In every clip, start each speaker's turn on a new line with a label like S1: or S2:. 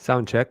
S1: Sound check.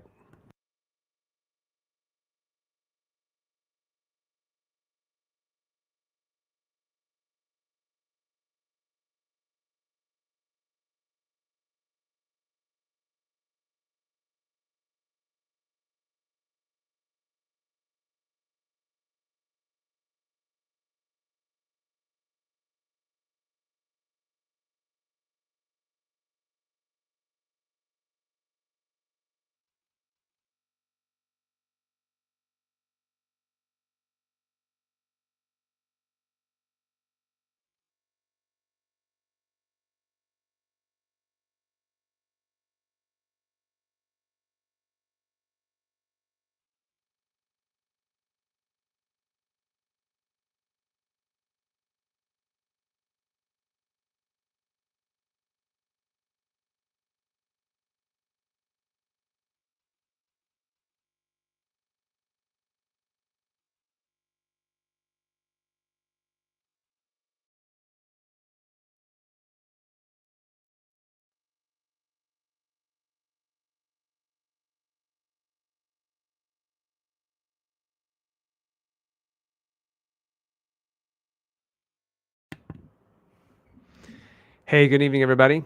S1: Hey, good evening, everybody.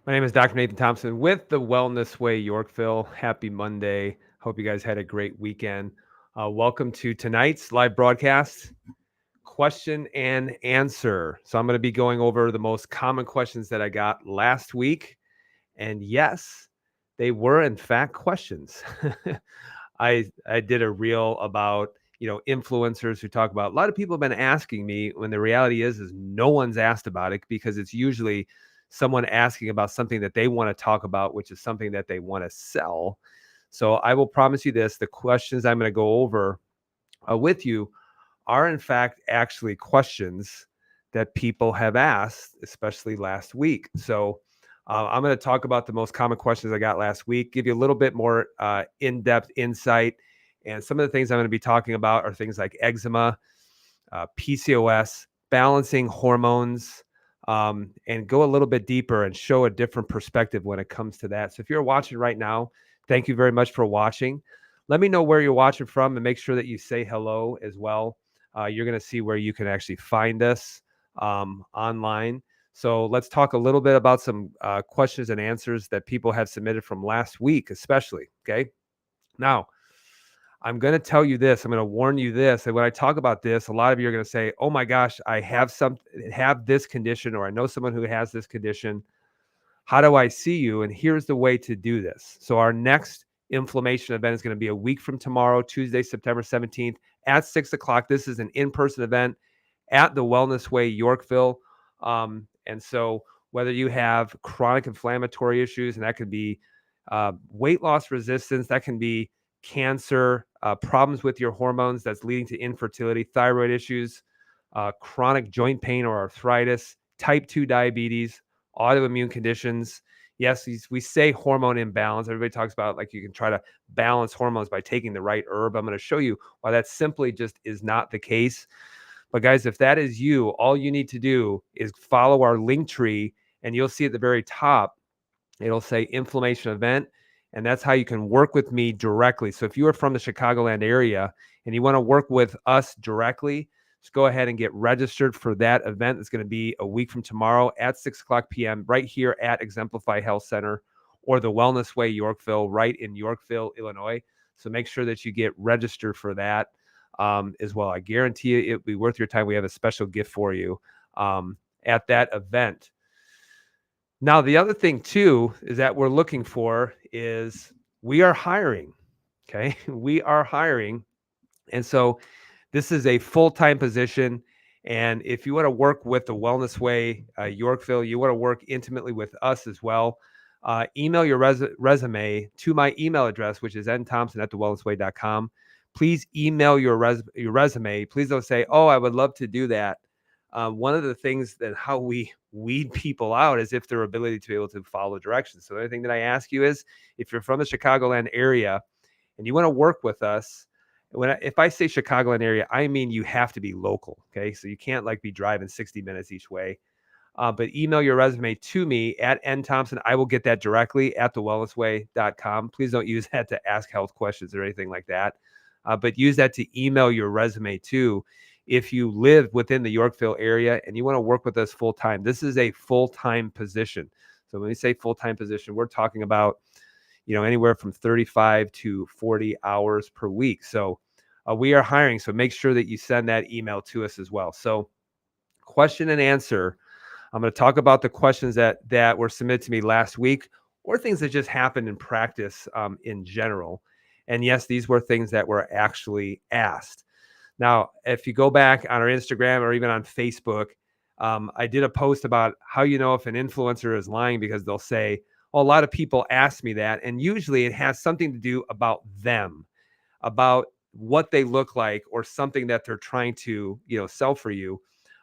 S1: My name is Dr. Nathan Thompson with the Wellness Way Yorkville. Happy Monday. Hope you guys had a great weekend. Welcome to tonight's live broadcast, question and answer. So, I'm going to be going over the most common questions that I got last week. And yes, they were, in fact, questions. I did a reel about influencers who talk about a lot of people have been asking me when the reality is no one's asked about it because it's usually someone asking about something that they want to talk about, which is something that they want to sell. So I will promise you this: the questions I'm going to go over with you are in fact actually questions that people have asked, especially last week. So I'm going to talk about the most common questions I got last week, give you a little bit more in-depth insight. And some of the things I'm going to be talking about are things like eczema, PCOS, balancing hormones, and go a little bit deeper and show a different perspective when it comes to that. So if you're watching right now, thank you very much for watching. Let me know where you're watching from and make sure that you say hello as well. You're going to see where you can actually find us online. So let's talk a little bit about some questions and answers that people have submitted from last week, especially. Okay. Now, I'm going to tell you this. I'm going to warn you this. And when I talk about this, a lot of you are going to say, "Oh my gosh, I have this condition, or I know someone who has this condition. How do I see you?" And here's the way to do this. So our next inflammation event is going to be a week from tomorrow, Tuesday, September 17th at 6 o'clock. This is an in-person event at the Wellness Way, Yorkville. And so whether you have chronic inflammatory issues, and that could be weight loss resistance, that can be cancer, problems with your hormones that's leading to infertility, thyroid issues, chronic joint pain or arthritis, type 2 diabetes, autoimmune conditions. Yes, we say hormone imbalance. Everybody talks about like you can try to balance hormones by taking the right herb. I'm going to show you why that simply just is not the case. But guys, if that is you, all you need to do is follow our link tree, and you'll see at the very top, it'll say inflammation event. And that's how you can work with me directly. So if you are from the Chicagoland area and you want to work with us directly, just go ahead and get registered for that event. It's going to be a week from tomorrow at 6 o'clock p.m. right here at Exemplify Health Center or the Wellness Way Yorkville, right in Yorkville, Illinois. So make sure that you get registered for that as well. I guarantee you it'll be worth your time. We have a special gift for you at that event. Now, the other thing too is that we're looking for is we are hiring. Okay. We are hiring. And so this is a full-time position. And if you want to work with the Wellness Way, Yorkville, you want to work intimately with us as well, email your resume to my email address, which is nthompson@thewellnessway.com. Please email your resume. Please don't say, "Oh, I would love to do that." One of the things that how we weed people out is if their ability to be able to follow directions. So the other thing that I ask you is if you're from the Chicagoland area and you want to work with us, if I say Chicagoland area, I mean you have to be local. Okay, so you can't like be driving 60 minutes each way. But email your resume to me at nthompson. I will get that directly at thewellnessway.com. Please don't use that to ask health questions or anything like that. But use that to email your resume to if you live within the Yorkville area and you want to work with us full time. This is a full-time position. So when we say full-time position, we're talking about, anywhere from 35 to 40 hours per week. So we are hiring. So make sure that you send that email to us as well. So question and answer. I'm going to talk about the questions that were submitted to me last week, or things that just happened in practice in general. And yes, these were things that were actually asked. Now, if you go back on our Instagram or even on Facebook, I did a post about how you know if an influencer is lying, because they'll say, "Oh, a lot of people ask me that." And usually it has something to do about them, about what they look like, or something that they're trying to, sell for you.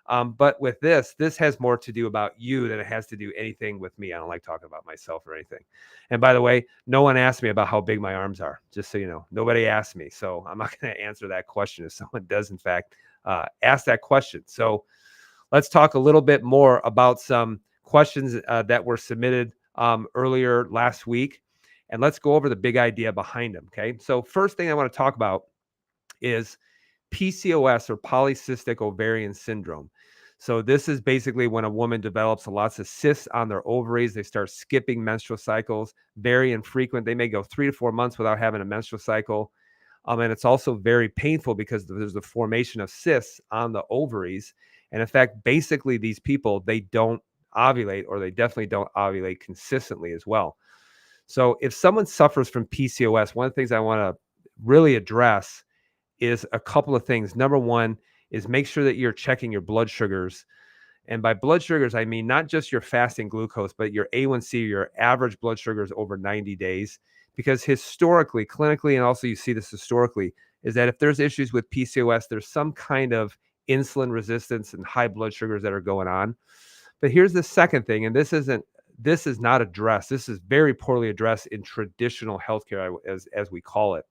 S1: But with this has more to do about you than it has to do anything with me. I don't like talking about myself or anything. And by the way, no one asked me about how big my arms are, just so you know. Nobody asked me. So I'm not going to answer that question if someone does, in fact, ask that question. So let's talk a little bit more about some questions that were submitted earlier last week. And let's go over the big idea behind them. Okay. So first thing I want to talk about is PCOS, or polycystic ovarian syndrome. So this is basically when a woman develops lots of cysts on their ovaries. They start skipping menstrual cycles, very infrequent. They may go 3 to 4 months without having a menstrual cycle. And it's also very painful because there's the formation of cysts on the ovaries. And in fact, basically these people, they don't ovulate, or they definitely don't ovulate consistently as well. So if someone suffers from PCOS, one of the things I want to really address is a couple of things. Number one is make sure that you're checking your blood sugars. And by blood sugars, I mean not just your fasting glucose, but your A1C, your average blood sugars over 90 days. Because historically, clinically, and also you see this historically, is that if there's issues with PCOS, there's some kind of insulin resistance and high blood sugars that are going on. But here's the second thing, and this is not addressed. This is very poorly addressed in traditional healthcare, as we call it,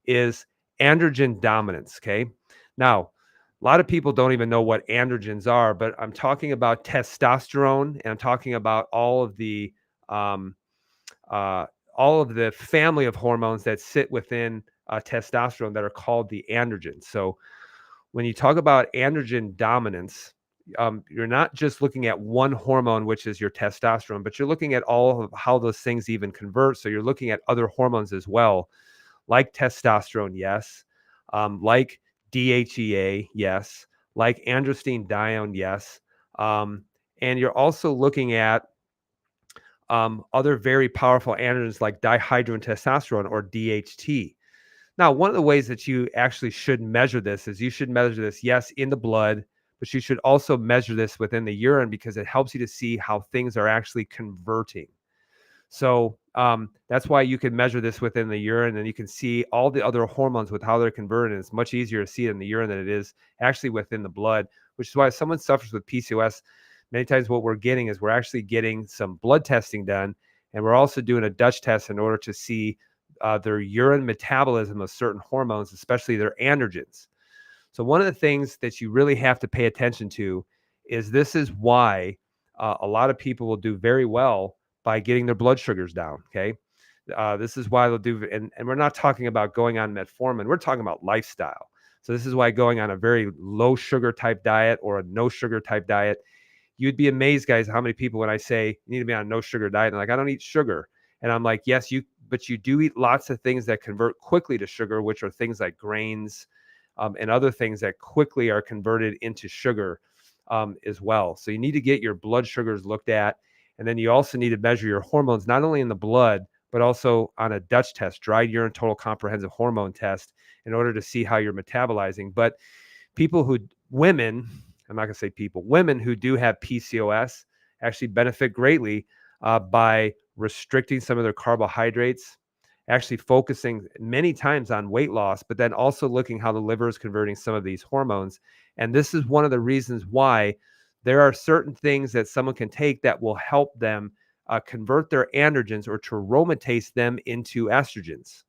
S1: is androgen dominance. Okay. Now, a lot of people don't even know what androgens are, but I'm talking about testosterone, and I'm talking about all of the family of hormones that sit within testosterone that are called the androgens. So when you talk about androgen dominance, you're not just looking at one hormone, which is your testosterone, but you're looking at all of how those things even convert. So you're looking at other hormones as well, like testosterone, yes, like DHEA, yes, like androstenedione, yes. And you're also looking at other very powerful androgens like dihydrotestosterone, or DHT. Now, one of the ways that you actually should measure this is you should measure this, yes, in the blood, but you should also measure this within the urine, because it helps you to see how things are actually converting. So that's why you can measure this within the urine, and you can see all the other hormones with how they're converted. And it's much easier to see it in the urine than it is actually within the blood, which is why if someone suffers with PCOS, many times what we're getting is we're actually getting some blood testing done, and we're also doing a Dutch test in order to see their urine metabolism of certain hormones, especially their androgens. So one of the things that you really have to pay attention to is this is why a lot of people will do very well by getting their blood sugars down. Okay. This is why they'll do, and we're not talking about going on metformin. We're talking about lifestyle. So this is why going on a very low sugar type diet or a no sugar type diet, you'd be amazed, guys, how many people, when I say you need to be on a no sugar diet, and like, I don't eat sugar. And I'm like, yes, but you do eat lots of things that convert quickly to sugar, which are things like grains and other things that quickly are converted into sugar as well. So you need to get your blood sugars looked at. And then you also need to measure your hormones, not only in the blood, but also on a Dutch test, dried urine total comprehensive hormone test, in order to see how you're metabolizing. But women, I'm not going to say people, women who do have PCOS actually benefit greatly by restricting some of their carbohydrates, actually focusing many times on weight loss, but then also looking how the liver is converting some of these hormones. And this is one of the reasons why there are certain things that someone can take that will help them convert their androgens, or to aromatase them into estrogens.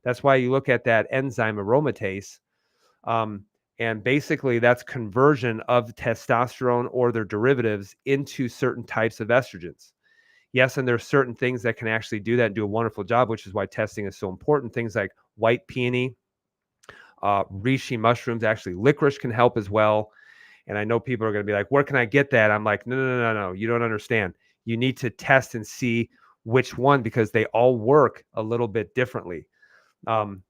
S1: That's why you look at that enzyme aromatase. And basically, that's conversion of testosterone or their derivatives into certain types of estrogens. Yes, and there's certain things that can actually do that and do a wonderful job, which is why testing is so important. Things like white peony, reishi mushrooms, actually licorice can help as well. And I know people are going to be like, where can I get that? I'm like, no, no, no, no, no. You don't understand. You need to test and see which one because they all work a little bit differently. Um,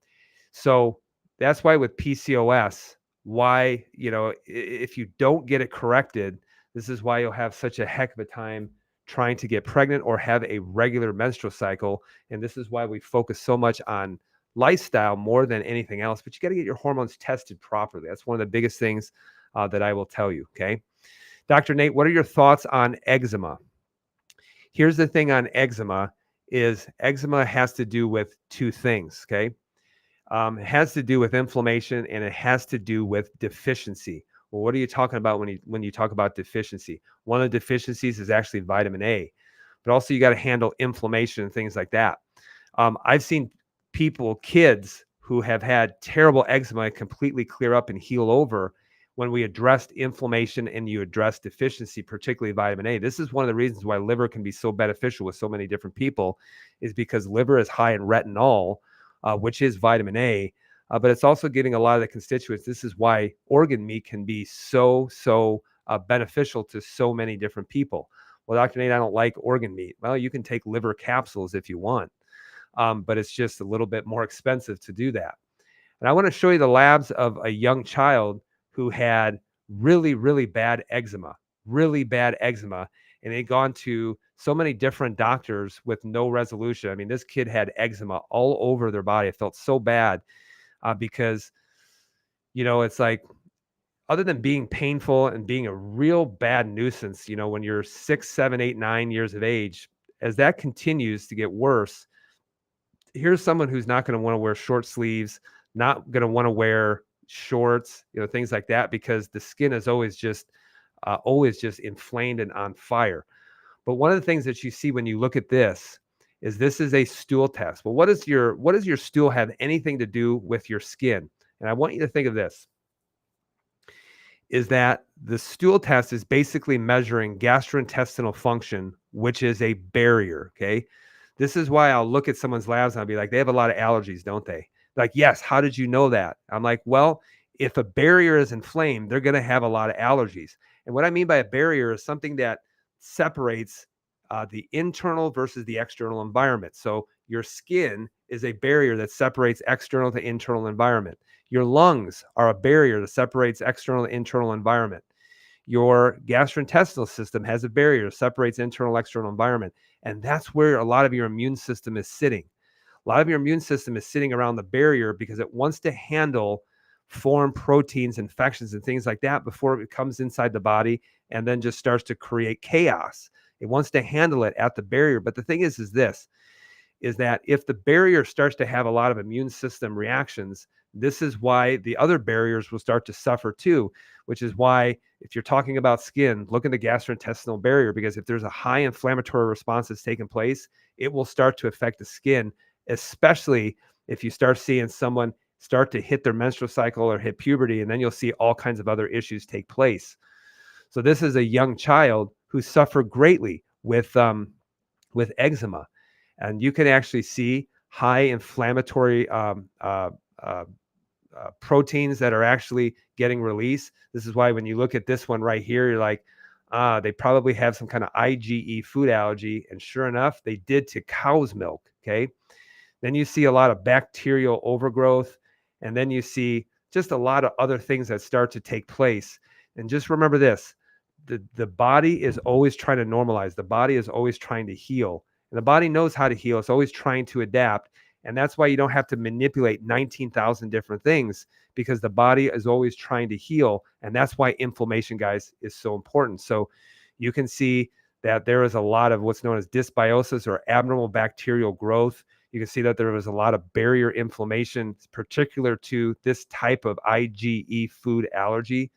S1: so that's why with PCOS, why, if you don't get it corrected, this is why you'll have such a heck of a time trying to get pregnant or have a regular menstrual cycle. And this is why we focus so much on lifestyle more than anything else. But you got to get your hormones tested properly. That's one of the biggest things that I will tell you. Okay. Dr. Nate, what are your thoughts on eczema? Here's the thing on eczema is eczema has to do with two things. Okay. It has to do with inflammation and it has to do with deficiency. Well, what are you talking about when you talk about deficiency? One of the deficiencies is actually vitamin A, but also you got to handle inflammation and things like that. I've seen kids who have had terrible eczema completely clear up and heal over when we addressed inflammation and you address deficiency, particularly vitamin A. This is one of the reasons why liver can be so beneficial with so many different people, is because liver is high in retinol, which is vitamin A, but it's also giving a lot of the constituents. This is why organ meat can be so beneficial to so many different people. Well, Dr. Nate, I don't like organ meat. Well, you can take liver capsules if you want, but it's just a little bit more expensive to do that. And I want to show you the labs of a young child who had really, really bad eczema, and they'd gone to so many different doctors with no resolution. I mean, this kid had eczema all over their body. It felt so bad because, it's like, other than being painful and being a real bad nuisance, when you're 6, 7, 8, 9 years of age, as that continues to get worse, here's someone who's not going to want to wear short sleeves, not going to want to wear shorts, things like that, because the skin is always just inflamed and on fire. But one of the things that you see when you look at this is a stool test. Well, what does your stool have anything to do with your skin? And I want you to think of this, is that the stool test is basically measuring gastrointestinal function, which is a barrier, okay? This is why I'll look at someone's labs and I'll be like, they have a lot of allergies, don't they? Like, yes, how did you know that? I'm like, well, if a barrier is inflamed, they're going to have a lot of allergies. And what I mean by a barrier is something that separates the internal versus the external environment. So your skin is a barrier that separates external to internal environment. Your lungs are a barrier that separates external to internal environment. Your gastrointestinal system has a barrier that separates internal, external environment. And that's where a lot of your immune system is sitting. A lot of your immune system is sitting around the barrier because it wants to handle foreign proteins, infections, and things like that before it comes inside the body and then just starts to create chaos. It wants to handle it at the barrier. But the thing is that if the barrier starts to have a lot of immune system reactions, this is why the other barriers will start to suffer too, which is why if you're talking about skin, look at the gastrointestinal barrier, because if there's a high inflammatory response that's taking place, it will start to affect the skin, especially if you start seeing someone start to hit their menstrual cycle or hit puberty, and then you'll see all kinds of other issues take place. So this is a young child who suffered greatly with eczema. And you can actually see high inflammatory proteins that are actually getting released. This is why when you look at this one right here, you're like, they probably have some kind of IgE food allergy. And sure enough, they did to cow's milk. Okay. Then you see a lot of bacterial overgrowth. And then you see just a lot of other things that start to take place. And just remember this, the body is always trying to normalize. The body is always trying to heal. And the body knows how to heal. It's always trying to adapt. And that's why you don't have to manipulate 19,000 different things, because the body is always trying to heal. And that's why inflammation, guys, is so important. So you can see that there is a lot of what's known as dysbiosis or abnormal bacterial growth. You can see that there was a lot of barrier inflammation, particular to this type of IgE food allergy.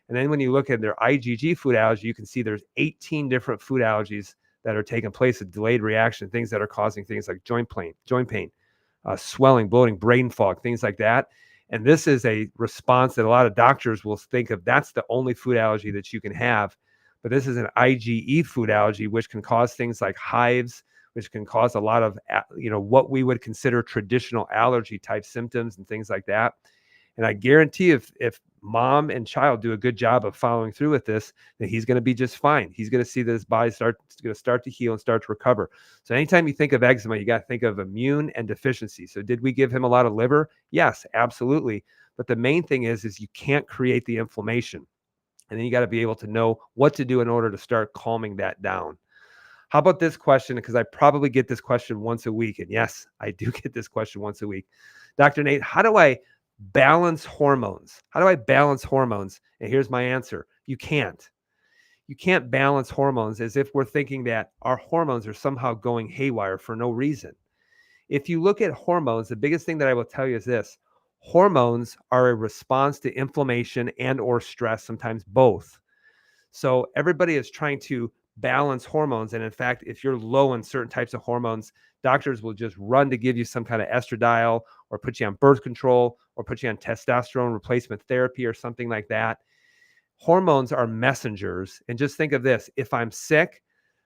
S1: And then when you look at their IgG food allergy, you can see there's 18 different food allergies that are taking place, a delayed reaction, things that are causing things like joint pain, swelling, bloating, brain fog, things like that. And this is a response that a lot of doctors will think of. That's the only food allergy that you can have. But this is an IgE food allergy, which can cause things like hives, which can cause a lot of, what we would consider traditional allergy type symptoms and things like that. And I guarantee if mom and child do a good job of following through with this, that he's going to be just fine. He's going to see that his body going to start to heal and start to recover. So anytime you think of eczema, you got to think of immune and deficiency. So did we give him a lot of liver? Yes, absolutely. But the main thing is you can't create the inflammation. And then you got to be able to know what to do in order to start calming that down. How about this question? Because I probably get this question once a week. And yes, I do get this question once a week. Dr. Nate, how do I balance hormones? How do I balance hormones? And here's my answer. You can't. You can't balance hormones as if we're thinking that our hormones are somehow going haywire for no reason. If you look at hormones, the biggest thing that I will tell you is this. Hormones are a response to inflammation and or stress, sometimes both. So everybody is trying to balance hormones. And in fact, if you're low in certain types of hormones, doctors will just run to give you some kind of estradiol or put you on birth control or put you on testosterone replacement therapy or something like that. Hormones are messengers. And just think of this. If I'm sick,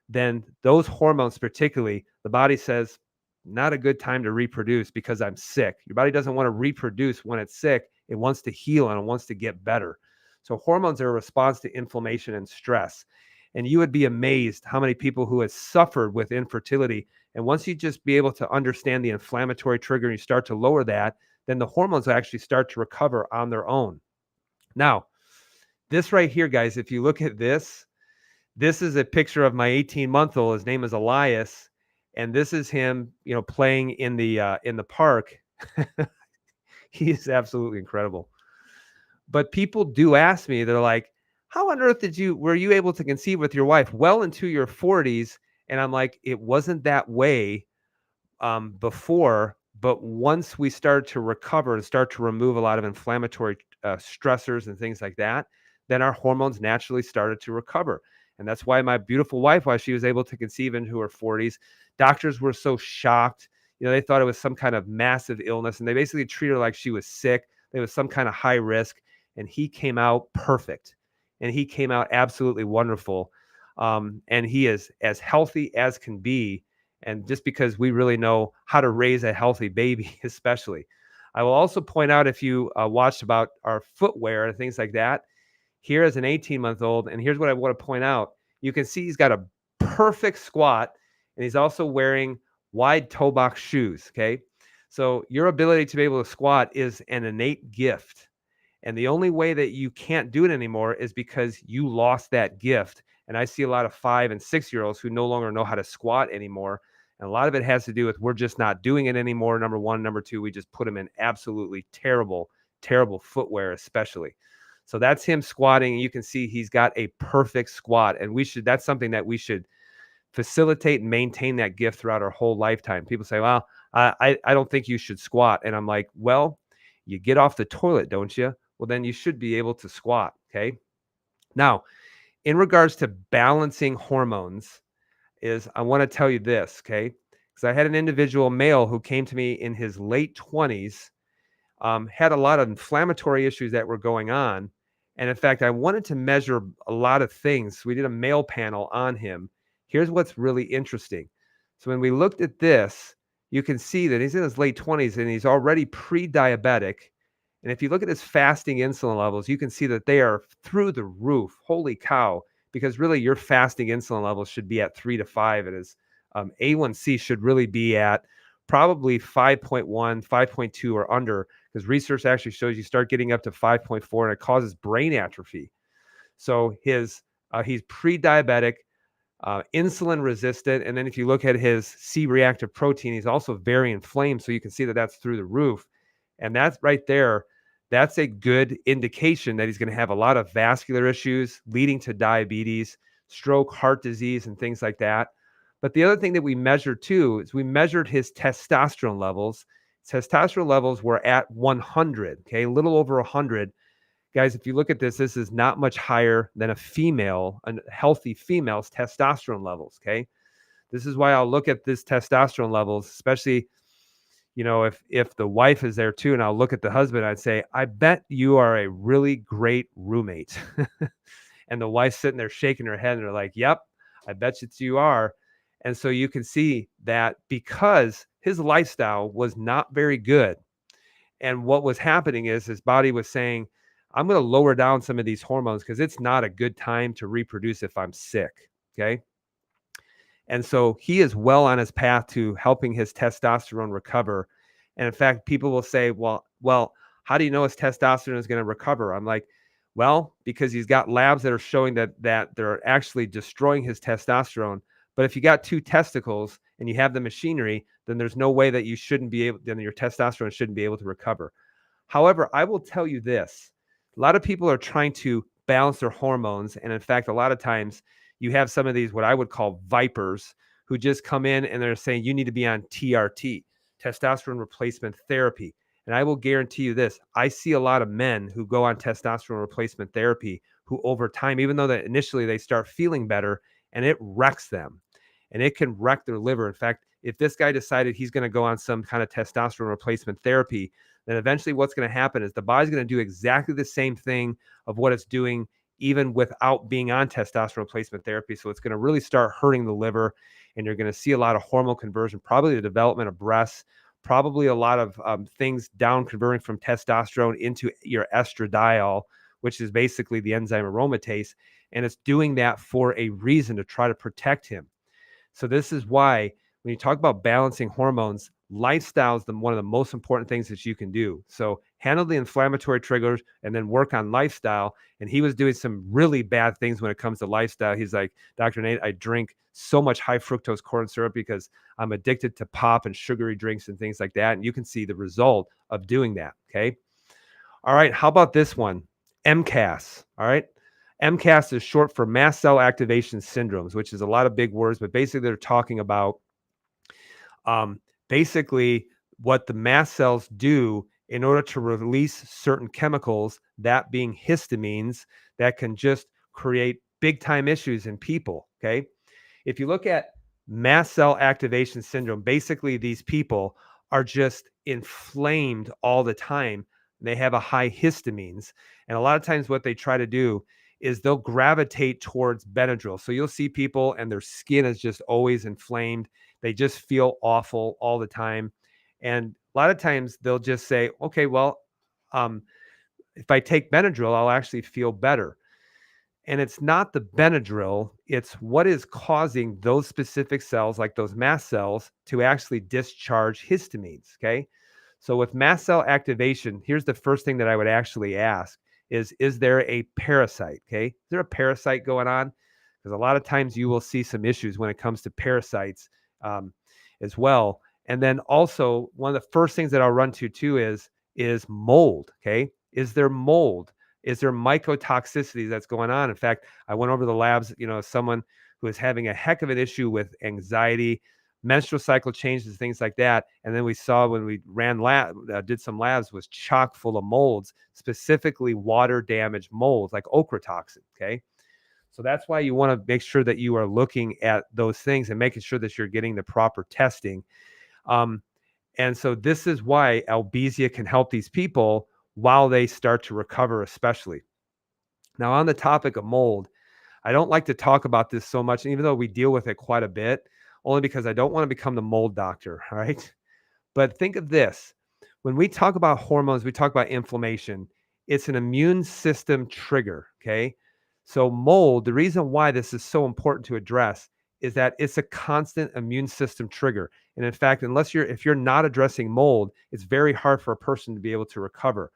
S1: then those hormones, particularly, the body says, not a good time to reproduce because I'm sick. Your body doesn't want to reproduce when it's sick. It wants to heal and it wants to get better. So hormones are a response to inflammation and stress. And you would be amazed how many people who have suffered with infertility. And once you just be able to understand the inflammatory trigger and you start to lower that, then the hormones will actually start to recover on their own. Now, this right here, guys, if you look at this is a picture of my 18-month-old. His name is Elias. And this is him, playing in the park. He is absolutely incredible. But people do ask me, they're like, how on earth were you able to conceive with your wife well into your 40s? And I'm like, it wasn't that way before, but once we started to recover and start to remove a lot of inflammatory stressors and things like that, then our hormones naturally started to recover. And that's why my beautiful wife, why she was able to conceive into her 40s, doctors were so shocked. They thought it was some kind of massive illness, and they basically treated her like she was sick. There was some kind of high risk, and he came out perfect. And he came out absolutely wonderful. And he is as healthy as can be. And just because we really know how to raise a healthy baby, especially. I will also point out, if you watched about our footwear and things like that, here is an 18-month-old, and here's what I want to point out. You can see he's got a perfect squat, and he's also wearing wide toe box shoes, okay? So your ability to be able to squat is an innate gift. And the only way that you can't do it anymore is because you lost that gift. And I see a lot of 5 and 6-year-olds who no longer know how to squat anymore. And a lot of it has to do with we're just not doing it anymore, number one. Number two, we just put them in absolutely terrible, terrible footwear, especially. So that's him squatting. And you can see he's got a perfect squat. And that's something that we should facilitate and maintain that gift throughout our whole lifetime. People say, well, I don't think you should squat. And I'm like, well, you get off the toilet, don't you? Well, then you should be able to squat. Okay. Now, in regards to balancing hormones, I want to tell you this. Okay. Because I had an individual male who came to me in his late 20s, had a lot of inflammatory issues that were going on. And in fact, I wanted to measure a lot of things. We did a male panel on him. Here's what's really interesting. So when we looked at this, you can see that he's in his late 20s and he's already pre-diabetic. And if you look at his fasting insulin levels, you can see that they are through the roof. Holy cow. Because really your fasting insulin levels should be at 3 to 5. And his A1C should really be at probably 5.1, 5.2 or under, because research actually shows you start getting up to 5.4 and it causes brain atrophy. So he's pre-diabetic, insulin resistant. And then if you look at his C-reactive protein, he's also very inflamed. So you can see that that's through the roof. And that's right there. That's a good indication that he's going to have a lot of vascular issues leading to diabetes, stroke, heart disease, and things like that. But the other thing that we measured too is we measured his testosterone levels. Testosterone levels were at 100, okay, a little over 100. Guys, if you look at this is not much higher than a healthy female's testosterone levels, okay? This is why I'll look at this testosterone levels, especially, if the wife is there too, and I'll look at the husband, I'd say, I bet you are a really great roommate. And the wife's sitting there shaking her head and they're like, yep, I bet you are. And so you can see that because his lifestyle was not very good. And what was happening is his body was saying, I'm going to lower down some of these hormones because it's not a good time to reproduce if I'm sick. Okay. And so he is well on his path to helping his testosterone recover. And in fact, people will say, well, how do you know his testosterone is going to recover? I'm like, well, because he's got labs that are showing that they're actually destroying his testosterone. But if you got two testicles and you have the machinery, then there's no way that then your testosterone shouldn't be able to recover. However, I will tell you this. A lot of people are trying to balance their hormones. And in fact, a lot of times you have some of these, what I would call vipers, who just come in and they're saying, you need to be on TRT, testosterone replacement therapy. And I will guarantee you this, I see a lot of men who go on testosterone replacement therapy who over time, even though that initially they start feeling better, and it wrecks them and it can wreck their liver. In fact, if this guy decided he's going to go on some kind of testosterone replacement therapy, then eventually what's going to happen is the body's going to do exactly the same thing of what it's doing even without being on testosterone replacement therapy. So it's going to really start hurting the liver, and you're going to see a lot of hormone conversion, probably the development of breasts, probably a lot of things down converting from testosterone into your estradiol, which is basically the enzyme aromatase. And it's doing that for a reason, to try to protect him. So this is why when you talk about balancing hormones, lifestyle is one of the most important things that you can do. So handle the inflammatory triggers and then work on lifestyle. And he was doing some really bad things when it comes to lifestyle. He's like, Dr. Nate, I drink so much high fructose corn syrup because I'm addicted to pop and sugary drinks and things like that. And you can see the result of doing that. Okay. All right. How about this one? MCAS. All right. MCAS is short for mast cell activation syndromes, which is a lot of big words, but basically they're talking about basically what the mast cells do in order to release certain chemicals, that being histamines, that can just create big time issues in people. Okay. If you look at mast cell activation syndrome, basically these people are just inflamed all the time. They have a high histamines. And a lot of times what they try to do is they'll gravitate towards Benadryl. So you'll see people and their skin is just always inflamed. They just feel awful all the time. And a lot of times they'll just say, okay, well, if I take Benadryl, I'll actually feel better. And it's not the Benadryl, it's what is causing those specific cells, like those mast cells, to actually discharge histamines. Okay. So with mast cell activation, here's the first thing that I would actually ask is there a parasite? Okay. Is there a parasite going on? Because a lot of times you will see some issues when it comes to parasites um, as well. And then also one of the first things that I'll run to too is mold. Okay. Is there mold? Is there mycotoxicity that's going on? In fact, I went over the labs, someone who is having a heck of an issue with anxiety, menstrual cycle changes, things like that. And then we saw when we did some labs, was chock full of molds, specifically water damaged molds like ochratoxin. Okay. So that's why you want to make sure that you are looking at those things and making sure that you're getting the proper testing. Um, and so this is why Albizia can help these people while they start to recover, especially. Now, on the topic of mold, I don't like to talk about this so much, even though we deal with it quite a bit, only because I don't want to become the mold doctor. All right. But think of this. When we talk about hormones, we talk about inflammation. It's an immune system trigger. Okay. So, mold, the reason why this is so important to address is that it's a constant immune system trigger. And in fact, if you're not addressing mold, it's very hard for a person to be able to recover.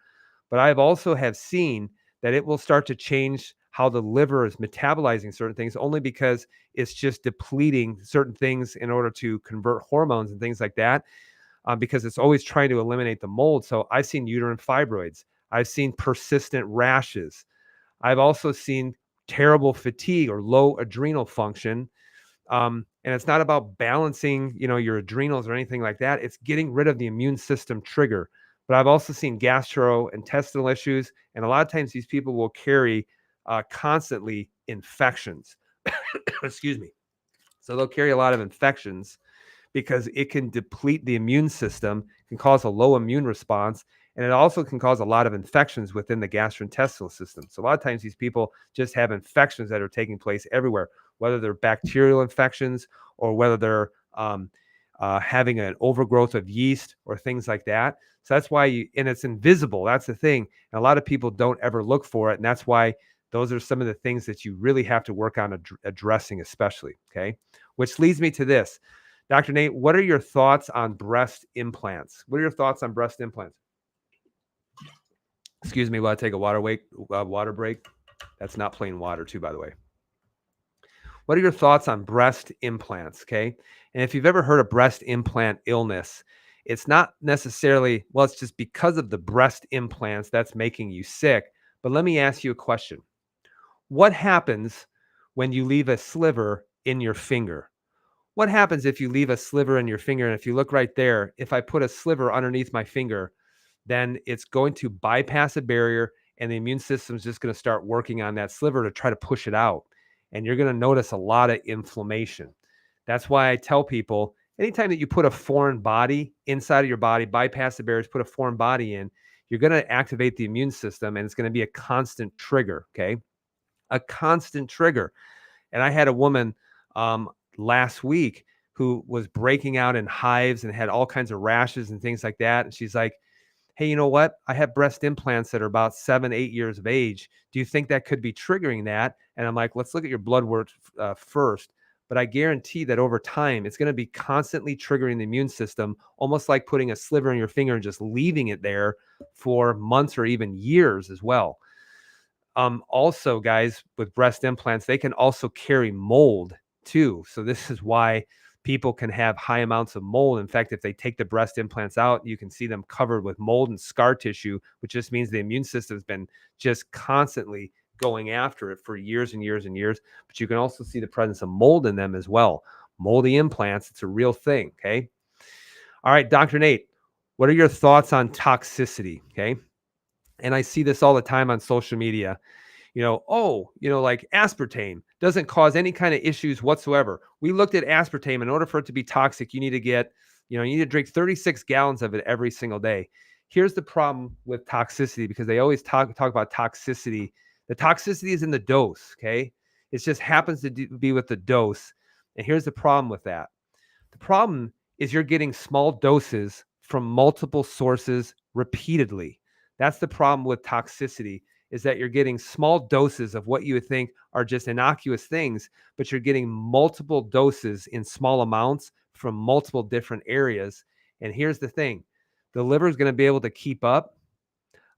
S1: But I've also have seen that it will start to change how the liver is metabolizing certain things only because it's just depleting certain things in order to convert hormones and things like that, because it's always trying to eliminate the mold. So I've seen uterine fibroids. I've seen persistent rashes. I've also seen terrible fatigue or low adrenal function. And it's not about balancing, your adrenals or anything like that. It's getting rid of the immune system trigger. But I've also seen gastrointestinal issues, and a lot of times these people will carry constantly infections. Excuse me. So they'll carry a lot of infections because it can deplete the immune system, can cause a low immune response, and it also can cause a lot of infections within the gastrointestinal system. So a lot of times these people just have infections that are taking place everywhere, whether they're bacterial infections or whether they're having an overgrowth of yeast or things like that. So that's why and it's invisible. That's the thing. And a lot of people don't ever look for it. And that's why those are some of the things that you really have to work on addressing, especially. Okay. Which leads me to this. Dr. Nate, what are your thoughts on breast implants? What are your thoughts on breast implants? Excuse me while I take a water break. That's not plain water, too, by the way. What are your thoughts on breast implants? Okay. And if you've ever heard of breast implant illness, it's not necessarily, well, it's just because of the breast implants that's making you sick. But let me ask you a question. What happens when you leave a sliver in your finger? What happens if you leave a sliver in your finger? And if you look right there, if I put a sliver underneath my finger, then it's going to bypass a barrier and the immune system is just going to start working on that sliver to try to push it out. And you're going to notice a lot of inflammation. That's why I tell people anytime that you put a foreign body inside of your body, bypass the barriers, put a foreign body in, you're going to activate the immune system and it's going to be a constant trigger. Okay. A constant trigger. And I had a woman last week who was breaking out in hives and had all kinds of rashes and things like that. And she's like, hey, you know what? I have breast implants that are about 7, 8 years of age. Do you think that could be triggering that? And I'm like, let's look at your blood work first. But I guarantee that over time, it's going to be constantly triggering the immune system, almost like putting a sliver in your finger and just leaving it there for months or even years as well. Also, guys, with breast implants, they can also carry mold too. So this is why people can have high amounts of mold. In fact, if they take the breast implants out, you can see them covered with mold and scar tissue, which just means the immune system has been just constantly going after it for years and years and years. But you can also see the presence of mold in them as well. Moldy implants, it's a real thing. Okay. All right, Dr. Nate, what are your thoughts on toxicity? Okay. And I see this all the time on social media. Like aspartame doesn't cause any kind of issues whatsoever. We looked at aspartame. In order for it to be toxic, you need to drink 36 gallons of it every single day. Here's the problem with toxicity, because they always talk about toxicity. The toxicity is in the dose, okay? It just happens to be with the dose. And here's the problem with that. The problem is you're getting small doses from multiple sources repeatedly. That's the problem with toxicity, is that you're getting small doses of what you would think are just innocuous things, but you're getting multiple doses in small amounts from multiple different areas. And here's the thing. The liver is going to be able to keep up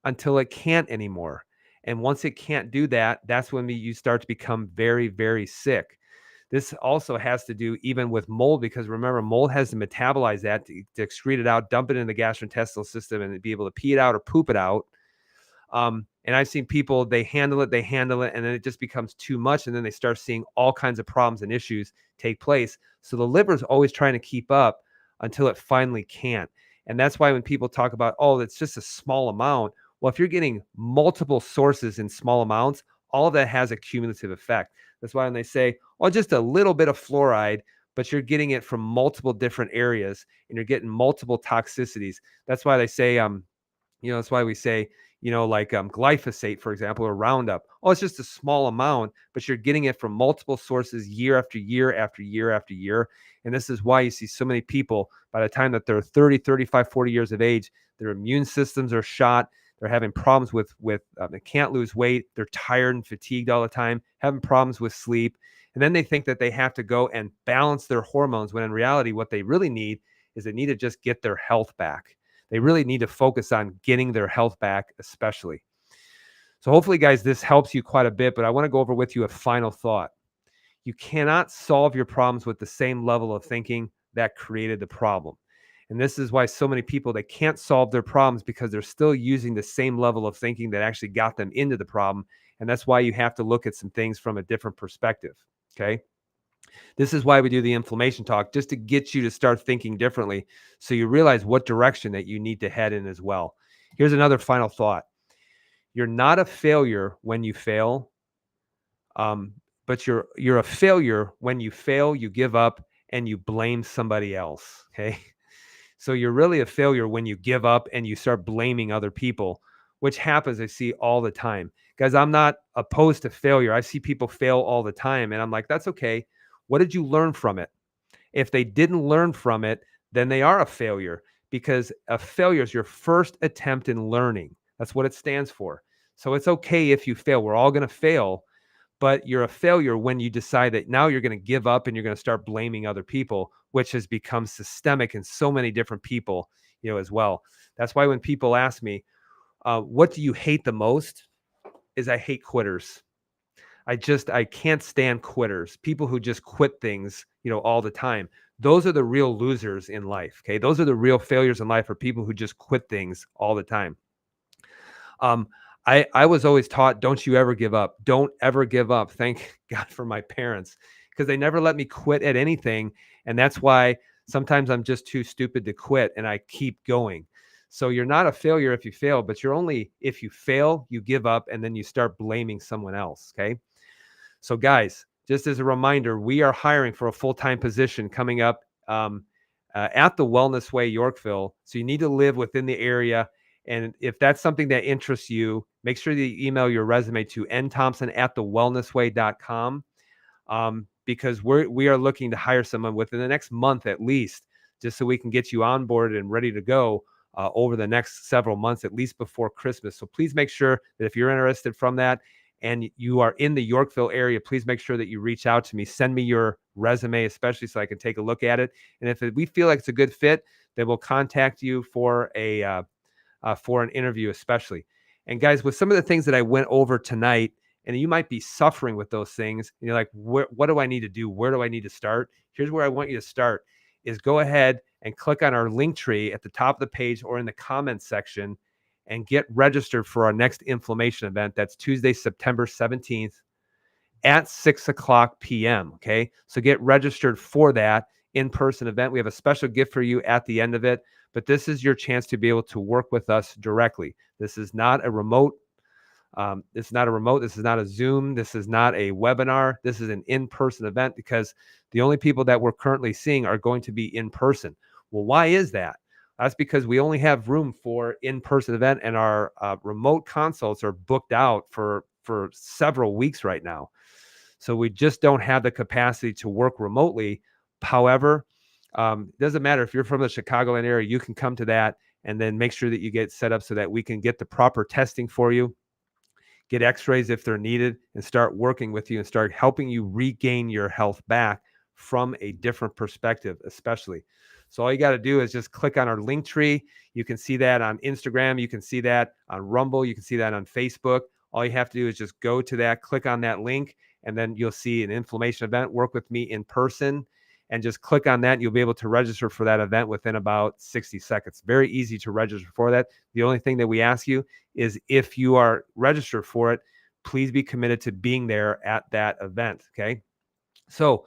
S1: until it can't anymore. And once it can't do that, that's when you start to become very, very sick. This also has to do even with mold, because remember, mold has to metabolize that to excrete it out, dump it in the gastrointestinal system, and be able to pee it out or poop it out. And I've seen people, they handle it, and then it just becomes too much. And then they start seeing all kinds of problems and issues take place. So the liver is always trying to keep up until it finally can't. And that's why when people talk about, oh, it's just a small amount. Well, if you're getting multiple sources in small amounts, all of that has a cumulative effect. That's why when they say, oh, just a little bit of fluoride, but you're getting it from multiple different areas and you're getting multiple toxicities. That's why they say, that's why we say, glyphosate, for example, or Roundup. Oh, it's just a small amount, but you're getting it from multiple sources year after year after year after year. And this is why you see so many people, by the time that they're 30, 35, 40 years of age, their immune systems are shot. They're having problems with they can't lose weight. They're tired and fatigued all the time, having problems with sleep. And then they think that they have to go and balance their hormones, when in reality, what they really need is they need to just get their health back. They really need to focus on getting their health back, especially. So hopefully, guys, this helps you quite a bit, but I want to go over with you a final thought. You cannot solve your problems with the same level of thinking that created the problem. And this is why so many people, they can't solve their problems, because they're still using the same level of thinking that actually got them into the problem. And that's why you have to look at some things from a different perspective. Okay. This is why we do the inflammation talk, just to get you to start thinking differently, so you realize what direction that you need to head in as well. Here's another final thought. You're not a failure when you fail, but you're a failure when you fail, you give up, and you blame somebody else. Okay. So you're really a failure when you give up and you start blaming other people, which happens, I see all the time. Guys, I'm not opposed to failure. I see people fail all the time. And I'm like, that's okay. What did you learn from it? If they didn't learn from it, then they are a failure, because a failure is your first attempt in learning. That's what it stands for. So it's okay if you fail. We're all going to fail, but you're a failure when you decide that now you're going to give up and you're going to start blaming other people, which has become systemic in so many different people, as well. That's why when people ask me, what do you hate the most? Is I hate quitters. I can't stand quitters. People who just quit things, all the time. Those are the real losers in life. Okay. Those are the real failures in life, are people who just quit things all the time. Um, I was always taught, don't you ever give up. Don't ever give up. Thank God for my parents, because they never let me quit at anything. And that's why sometimes I'm just too stupid to quit and I keep going. So you're not a failure if you fail, but you're only, if you fail, you give up and then you start blaming someone else. Okay. So guys, just as a reminder, we are hiring for a full-time position coming up at the Wellness Way, Yorkville. So you need to live within the area. And if that's something that interests you, make sure that you email your resume to nthompson@thewellnessway.com, because we are looking to hire someone within the next month at least, just so we can get you on board and ready to go over the next several months, at least before Christmas. So please make sure that if you're interested from that and you are in the Yorkville area, please make sure that you reach out to me. Send me your resume, especially so I can take a look at it. And if we feel like it's a good fit, then we'll contact you for for an interview, especially. And guys, with some of the things that I went over tonight, and you might be suffering with those things, and you're like, what do I need to do? Where do I need to start? Here's where I want you to start: is go ahead and click on our link tree at the top of the page or in the comments section and get registered for our next inflammation event. That's Tuesday, September 17th at 6:00 p.m. Okay. So get registered for that in-person event. We have a special gift for you at the end of it, but this is your chance to be able to work with us directly. This is not a remote. This is not a remote. This is not a Zoom. This is not a webinar. This is an in-person event, because the only people that we're currently seeing are going to be in person. Well, why is that? That's because we only have room for in-person event, and our remote consults are booked out for several weeks right now. So we just don't have the capacity to work remotely. However, it doesn't matter if you're from the Chicagoland area, you can come to that and then make sure that you get set up so that we can get the proper testing for you, get x-rays if they're needed, and start working with you and start helping you regain your health back from a different perspective, especially. So all you got to do is just click on our link tree. You can see that on Instagram. You can see that on Rumble. You can see that on Facebook. All you have to do is just go to that, click on that link, and then you'll see an inflammation event. Work with me in person, and just click on that. And you'll be able to register for that event within about 60 seconds. Very easy to register for that. The only thing that we ask you is, if you are registered for it, please be committed to being there at that event. Okay. So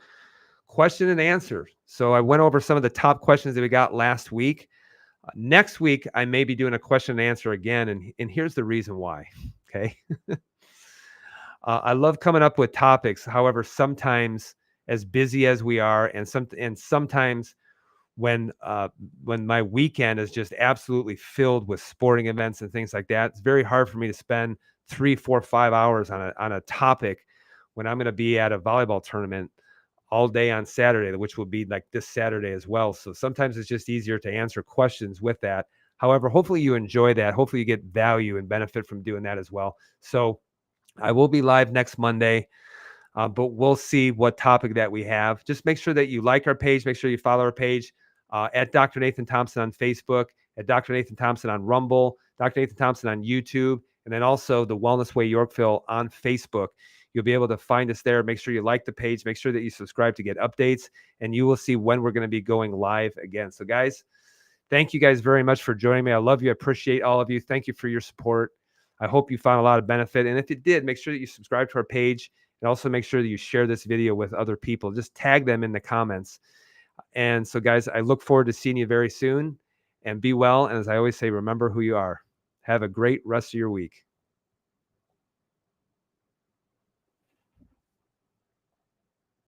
S1: question and answer. So I went over some of the top questions that we got last week. Next week, I may be doing a question and answer again. And here's the reason why. Okay. I love coming up with topics. However, sometimes, as busy as we are, and sometimes when my weekend is just absolutely filled with sporting events and things like that, it's very hard for me to spend 3, 4, 5 hours on a topic when I'm going to be at a volleyball tournament all day on Saturday, which will be like this Saturday as well. So sometimes it's just easier to answer questions with that. However, hopefully you enjoy that. Hopefully you get value and benefit from doing that as well. So I will be live next Monday, but we'll see what topic that we have. Just make sure that you like our page. Make sure you follow our page at Dr. Nathan Thompson on Facebook, at Dr. Nathan Thompson on Rumble, Dr. Nathan Thompson on YouTube, and then also the Wellness Way Yorkville on Facebook. You'll be able to find us there. Make sure you like the page. Make sure that you subscribe to get updates, and you will see when we're going to be going live again. So guys, thank you guys very much for joining me. I love you. I appreciate all of you. Thank you for your support. I hope you found a lot of benefit. And if you did, make sure that you subscribe to our page, and also make sure that you share this video with other people. Just tag them in the comments. And so guys, I look forward to seeing you very soon, and be well. And as I always say, remember who you are. Have a great rest of your week.